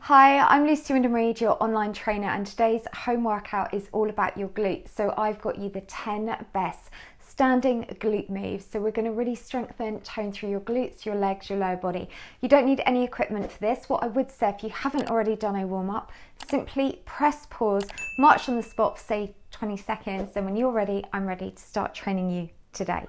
Hi, I'm Wyndham-Read, your online trainer, and today's home workout is all about your glutes. So I've got you the 10 best standing glute moves. So we're going to really strengthen, tone through your glutes, your legs, your lower body. You don't need any equipment for this. What I would say, if you haven't already done a warm-up, simply press pause, march on the spot for say 20 seconds. Then when you're ready, I'm ready to start training you today.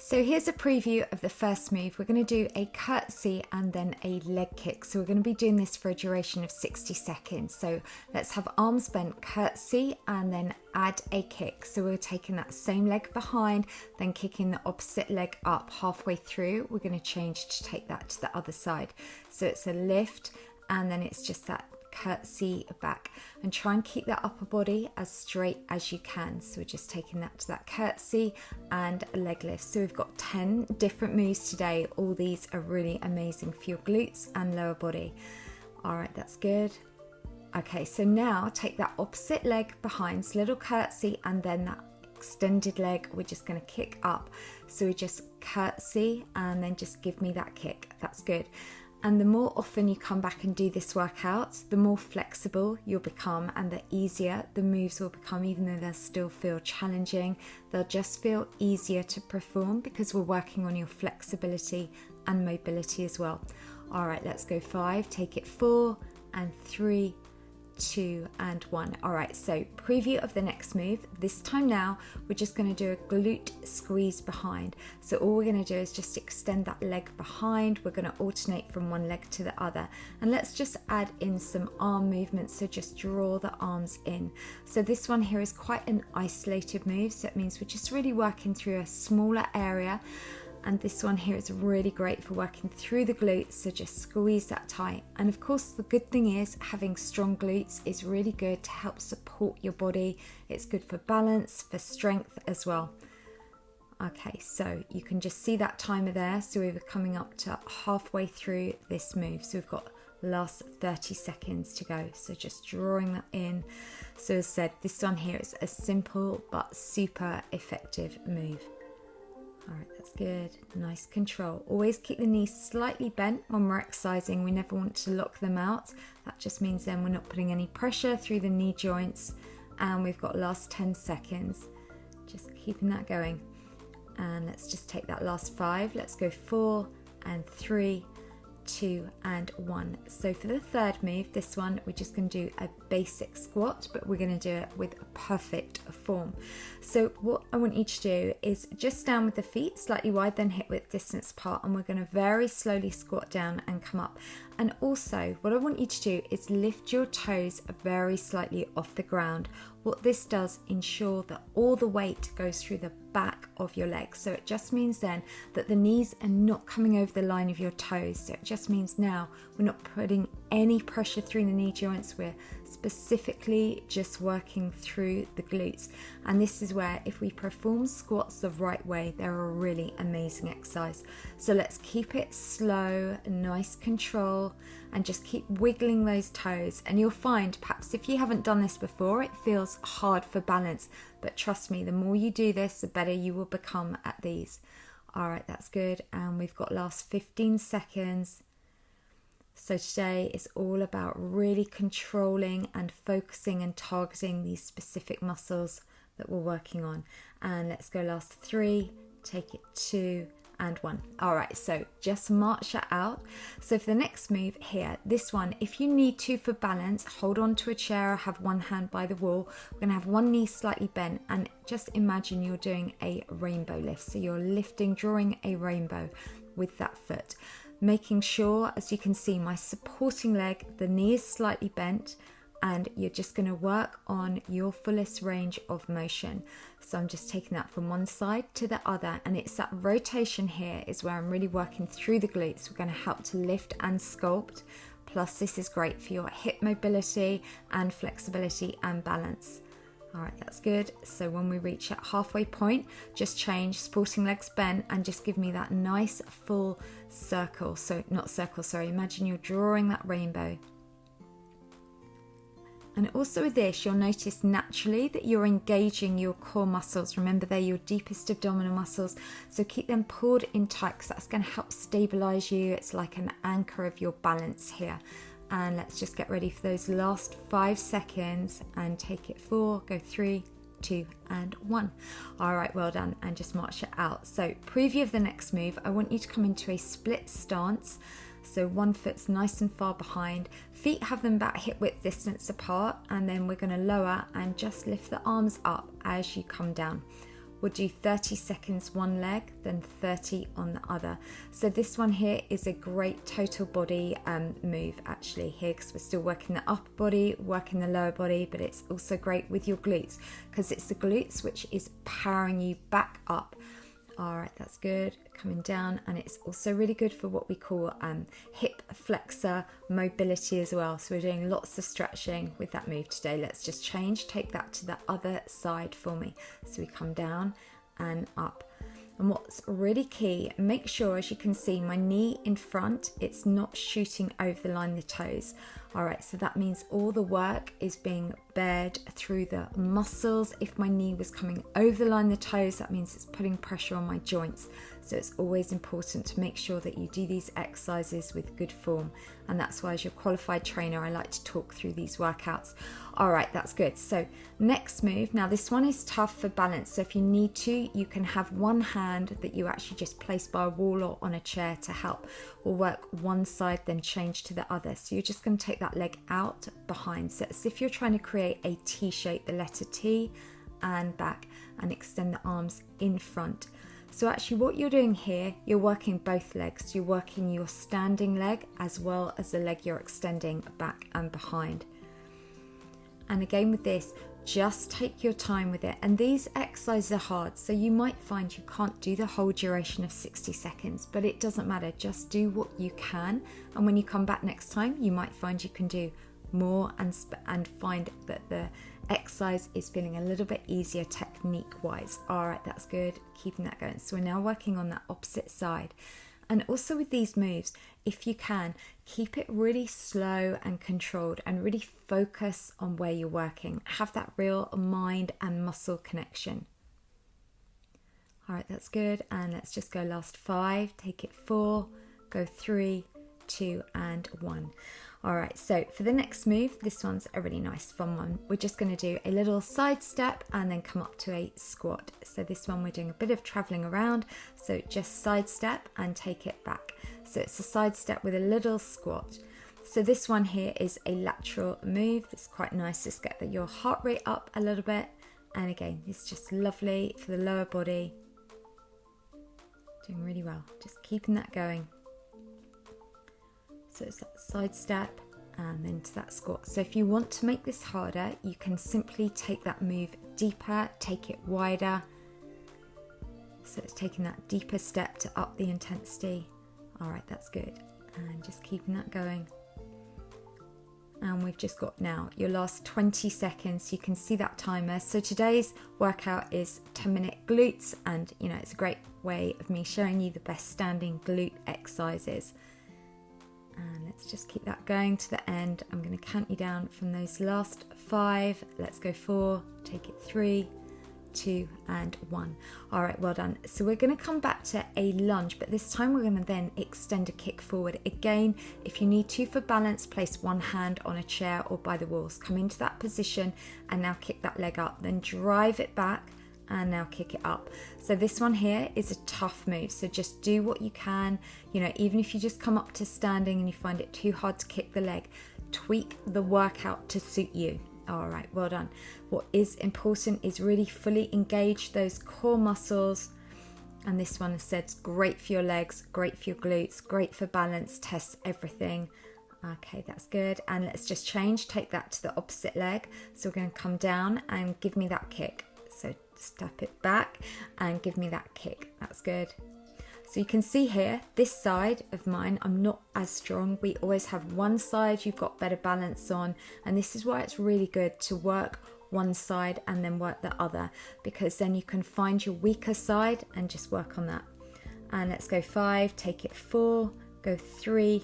So here's a preview of the first move. We're going to do a curtsy and then a leg kick. So we're going to be doing this for a duration of 60 seconds. So let's have arms bent, curtsy, and then add a kick. So we're taking that same leg behind, then kicking the opposite leg up halfway through. We're going to change to take that to the other side. So it's a lift and then it's just that curtsy back, and try and keep that upper body as straight as you can. So we're just taking that to that curtsy and a leg lift. So we've got 10 different moves today. All these are really amazing for your glutes and lower body. All right, that's good. Okay, so now take that opposite leg behind, so little curtsy, and then that extended leg we're just going to kick up. So we just curtsy and then just give me that kick. That's good. And the more often you come back and do this workout, the more flexible you'll become and the easier the moves will become. Even though they'll still feel challenging, they'll just feel easier to perform because we're working on your flexibility and mobility as well. All right, let's go 5, take it 4 and 3, 2 and 1. All right, so preview of the next move. This time now we're just going to do a glute squeeze behind. So all we're going to do is just extend that leg behind. We're going to alternate from one leg to the other, and let's just add in some arm movements. So just draw the arms in. So this one here is quite an isolated move, so it means we're just really working through a smaller area. And this one here is really great for working through the glutes, so just squeeze that tight. And of course, the good thing is having strong glutes is really good to help support your body. It's good for balance, for strength as well. Okay, so you can just see that timer there. So we were coming up to halfway through this move. So we've got last 30 seconds to go. So just drawing that in. So as I said, this one here is a simple but super effective move. All right, that's good. Nice control. Always keep the knees slightly bent when we're exercising. We never want to lock them out. That just means then we're not putting any pressure through the knee joints. And we've got last 10 seconds. Just keeping that going. And let's just take that last 5. Let's go 4 and 3, 2 and 1. So for the third move, this one, we're just going to do a basic squat, but we're going to do it with a perfect form. So what I want you to do is just stand with the feet slightly wide, then hip width distance apart, and we're going to very slowly squat down and come up. And also what I want you to do is lift your toes very slightly off the ground. What this does, ensure that all the weight goes through the back of your legs. So it just means then that the knees are not coming over the line of your toes. So it just means now we're not putting any pressure through the knee joints. We're specifically just working through the glutes. And this is where, if we perform squats the right way, they're a really amazing exercise. So let's keep it slow, nice control, and just keep wiggling those toes. And you'll find, perhaps if you haven't done this before, it feels hard for balance, but trust me, the more you do this, the better you will become at these. All right, that's good. And we've got last 15 seconds. So today is all about really controlling and focusing and targeting these specific muscles that we're working on. And let's go last 3, take it 2 and 1. All right, so just march that out. So for the next move here, this one, if you need to for balance, hold on to a chair or have one hand by the wall. We're going to have one knee slightly bent, and just imagine you're doing a rainbow lift. So you're lifting, drawing a rainbow with that foot. Making sure, as you can see, my supporting leg, the knee is slightly bent, and you're just going to work on your fullest range of motion. So I'm just taking that from one side to the other, and it's that rotation here is where I'm really working through the glutes. We're going to help to lift and sculpt. Plus, this is great for your hip mobility and flexibility and balance. All right, that's good. So when we reach that halfway point, just change, supporting legs bent, and just give me that nice full circle. So not circle, sorry, imagine you're drawing that rainbow. And also with this, you'll notice naturally that you're engaging your core muscles. Remember, they're your deepest abdominal muscles. So keep them pulled in tight, because that's going to help stabilize you. It's like an anchor of your balance here. and let's just get ready for those last 5 seconds and take it 4, go 3, 2 and 1. All right, well done, and just march it out. So preview of the next move, I want you to come into a split stance. So one foot's nice and far behind, feet have them about hip width distance apart, and then we're going to lower and just lift the arms up as you come down. We'll do 30 seconds one leg, then 30 on the other. So this one here is a great total body move actually here, because we're still working the upper body, working the lower body, but it's also great with your glutes because it's the glutes which is powering you back up. All right, that's good, coming down, and it's also really good for what we call hip flexor mobility as well. So we're doing lots of stretching with that move today. Let's just change, take that to the other side for me. So we come down and up. And what's really key, make sure, as you can see, my knee in front, it's not shooting over the line of the toes. All right, so that means all the work is being bared through the muscles. If my knee was coming over the line of the toes, that means it's putting pressure on my joints. So it's always important to make sure that you do these exercises with good form. And that's why, as your qualified trainer, I like to talk through these workouts. All right, that's good. So next move, now this one is tough for balance. So if you need to, you can have one hand that you actually just place by a wall or on a chair to help. We'll work one side, then change to the other. So you're just going to take that leg out behind. So it's if you're trying to create a T shape, the letter T, and back, and extend the arms in front. So actually what you're doing here, you're working both legs. You're working your standing leg as well as the leg you're extending back and behind. And again with this, just take your time with it. And these exercises are hard, so you might find you can't do the whole duration of 60 seconds, but it doesn't matter. Just do what you can. And when you come back next time, you might find you can do more and find that the exercise is feeling a little bit easier technique wise. All right, that's good, keeping that going. So we're now working on that opposite side. And also with these moves, if you can, keep it really slow and controlled and really focus on where you're working. Have that real mind and muscle connection. All right, that's good. And let's just go last 5, take it 4, go 3, 2 and 1. All right, so for the next move, this one's a really nice fun one. We're just going to do a little side step and then come up to a squat. So this one we're doing a bit of traveling around, so just side step and take it back. So it's a side step with a little squat. So this one here is a lateral move. It's quite nice. Just get your heart rate up a little bit, and again, it's just lovely for the lower body. Doing really well, just keeping that going. So it's that side step and then to that squat. So if you want to make this harder, you can simply take that move deeper, take it wider. So it's taking that deeper step to up the intensity. All right, that's good. And just keeping that going. And we've just got now your last 20 seconds. You can see that timer. So today's workout is 10-minute glutes, and you know, it's a great way of me showing you the best standing glute exercises. And let's just keep that going to the end. I'm going to count you down from those last 5. Let's go 4, take it 3, 2 and 1. All right, well done. So we're going to come back to a lunge, but this time we're going to then extend a kick forward. Again, if you need to for balance, place one hand on a chair or by the walls. Come into that position and now kick that leg up, then drive it back and now kick it up. So this one here is a tough move, so just do what you can. You know, even if you just come up to standing and you find it too hard to kick the leg, tweak the workout to suit you. All right, well done. What is important is really fully engage those core muscles. And this one, I said, is great for your legs, great for your glutes, great for balance, tests everything. Okay, that's good. And let's just change, take that to the opposite leg. So we're going to come down and give me that kick. So step it back and give me that kick. That's good. So you can see here, this side of mine, I'm not as strong. We always have one side you've got better balance on, and this is why it's really good to work one side and then work the other, because then you can find your weaker side and just work on that. And let's go 5, take it 4, go 3,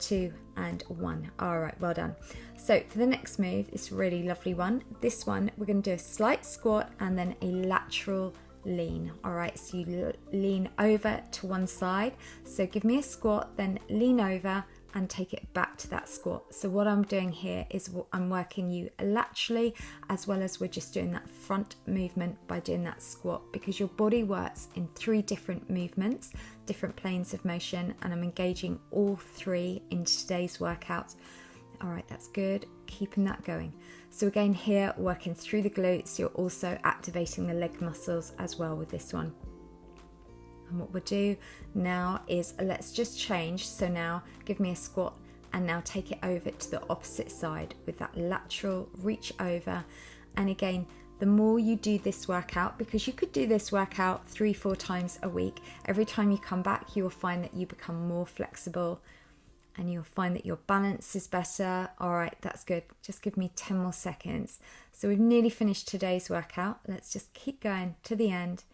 2 and 1. All right, well done. So for the next move, it's a really lovely one. This one, we're going to do a slight squat and then a lateral lean. All right, so you lean over to one side. So give me a squat, then lean over, and take it back to that squat. So what I'm doing here is I'm working you laterally, as well as we're just doing that front movement by doing that squat, because your body works in 3 different movements, different planes of motion, and I'm engaging all 3 in today's workout. All right, that's good. Keeping that going. So again, here working through the glutes, you're also activating the leg muscles as well with this one. And what we'll do now is let's just change. So now give me a squat and now take it over to the opposite side with that lateral reach over. And again, the more you do this workout, because you could do this workout 3-4 times a week, every time you come back, you will find that you become more flexible and you'll find that your balance is better. All right, that's good. Just give me 10 more seconds. So we've nearly finished today's workout. Let's just keep going to the end.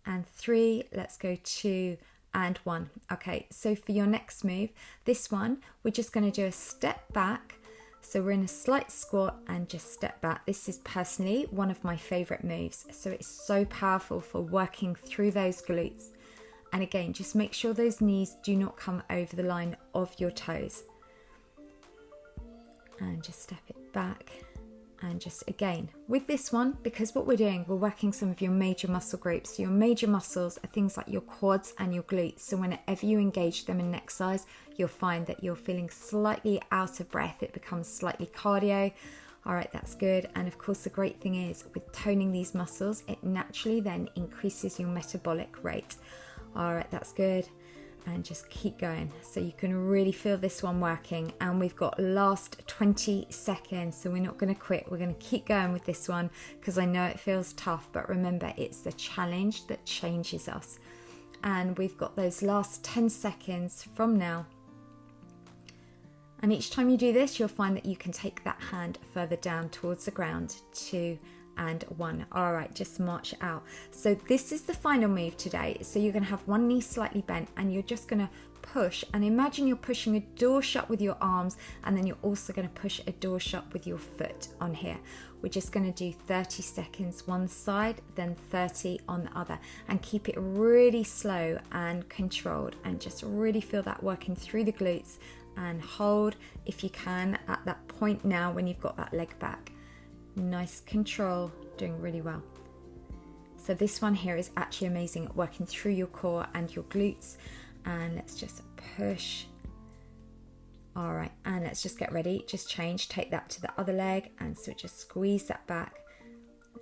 And 3, let's go 2 and 1. Okay, so for your next move, this one, we're just going to do a step back. So we're in a slight squat and just step back. This is personally one of my favorite moves. So it's so powerful for working through those glutes. And again, just make sure those knees do not come over the line of your toes. And just step it back. And just again, with this one, because what we're doing, we're working some of your major muscle groups. So your major muscles are things like your quads and your glutes. So whenever you engage them in an exercise, you'll find that you're feeling slightly out of breath. It becomes slightly cardio. All right, that's good. And of course, the great thing is with toning these muscles, it naturally then increases your metabolic rate. All right, that's good. And just keep going. So you can really feel this one working. And we've got last 20 seconds. So we're not going to quit. We're going to keep going with this one because I know it feels tough. But remember, it's the challenge that changes us. And we've got those last 10 seconds from now. And each time you do this, you'll find that you can take that hand further down towards the ground. 2 and 1. All right, just march out. So this is the final move today. So you're going to have one knee slightly bent and you're just going to push, and imagine you're pushing a door shut with your arms, and then you're also going to push a door shut with your foot on here. We're just going to do 30 seconds one side, then 30 on the other, and keep it really slow and controlled, and just really feel that working through the glutes, and hold if you can at that point now when you've got that leg back. Nice control, doing really well. So this one here is actually amazing at working through your core and your glutes. And let's just push. All right, and let's just get ready. Just change, take that to the other leg, and so just squeeze that back.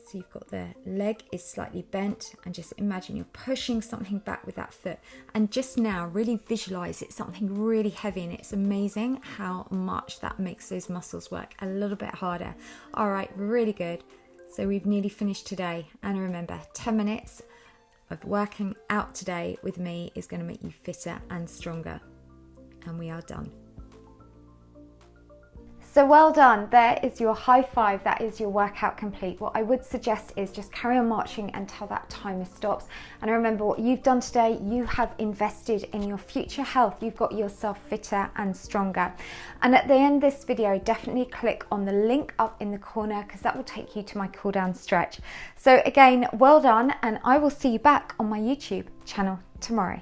So you've got the leg is slightly bent, and just imagine you're pushing something back with that foot. And just now really visualize it's something really heavy, and it's amazing how much that makes those muscles work a little bit harder. All right, really good. So we've nearly finished today. And remember, 10 minutes of working out today with me is going to make you fitter and stronger. And we are done. So well done, there is your high five, that is your workout complete. What I would suggest is just carry on marching until that timer stops. And remember, what you've done today, you have invested in your future health. You've got yourself fitter and stronger. And at the end of this video, definitely click on the link up in the corner, because that will take you to my cool down stretch. So again, well done, and I will see you back on my YouTube channel tomorrow.